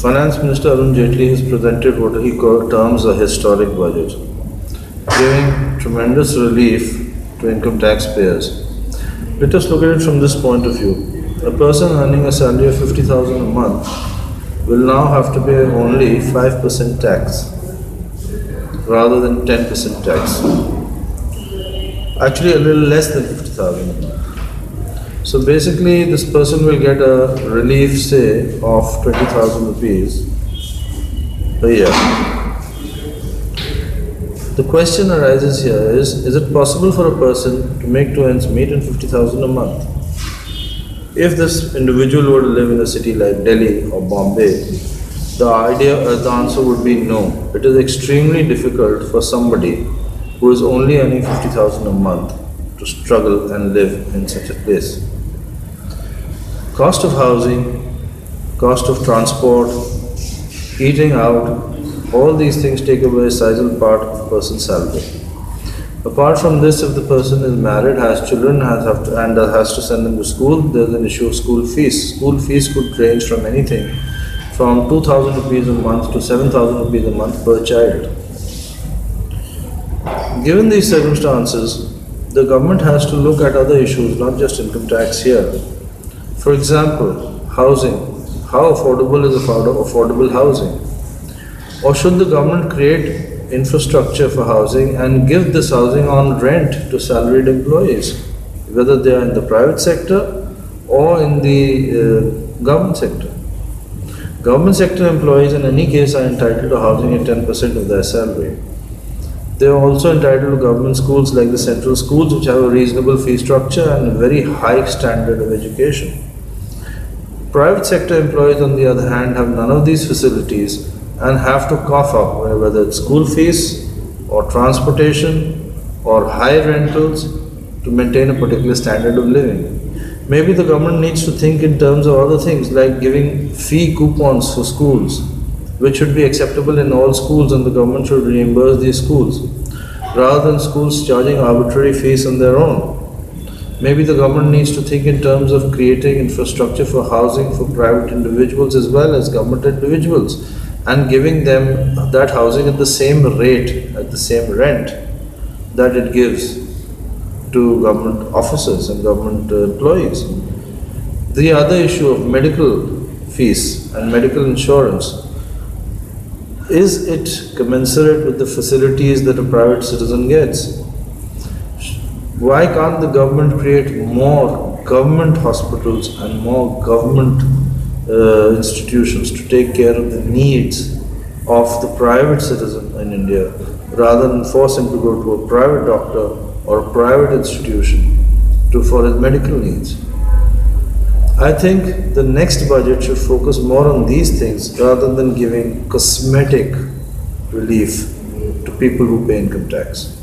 Finance Minister Arun Jaitley has presented what he terms a historic budget, giving tremendous relief to income taxpayers. Let us look at it from this point of view. A person earning a salary of 50,000 a month will now have to pay only 5% tax rather than 10% tax. Actually, a little less than 50,000 a month. So basically, this person will get a relief, say, of 20,000 rupees a year. The question arises here is it possible for a person to make two ends meet in 50,000 a month? If this individual were to live in a city like Delhi or Bombay, the answer would be no. It is extremely difficult for somebody who is only earning 50,000 a month to struggle and live in such a place. Cost of housing, cost of transport, eating out, all these things take away a sizable part of a person's salary. Apart from this, if the person is married, has children, has to send them to school, there is an issue of school fees. School fees could range from anything from 2,000 rupees a month to 7,000 rupees a month per child. Given these circumstances, the government has to look at other issues, not just income tax here. For example, housing. How affordable is affordable housing? Or should the government create infrastructure for housing and give this housing on rent to salaried employees, whether they are in the private sector or in the government sector? Government sector employees in any case are entitled to housing at 10% of their salary. They are also entitled to government schools like the central schools, which have a reasonable fee structure and a very high standard of education. Private sector employees, on the other hand, have none of these facilities and have to cough up whether it's school fees or transportation or high rentals to maintain a particular standard of living. Maybe the government needs to think in terms of other things like giving fee coupons for schools, which should be acceptable in all schools, and the government should reimburse these schools rather than schools charging arbitrary fees on their own. Maybe the government needs to think in terms of creating infrastructure for housing for private individuals as well as government individuals and giving them that housing at the same rate, at the same rent that it gives to government officers and government employees. The other issue of medical fees and medical insurance, is it commensurate with the facilities that a private citizen gets? Why can't the government create more government hospitals and more government institutions to take care of the needs of the private citizen in India rather than force him to go to a private doctor or a private institution for his medical needs? I think the next budget should focus more on these things rather than giving cosmetic relief to people who pay income tax.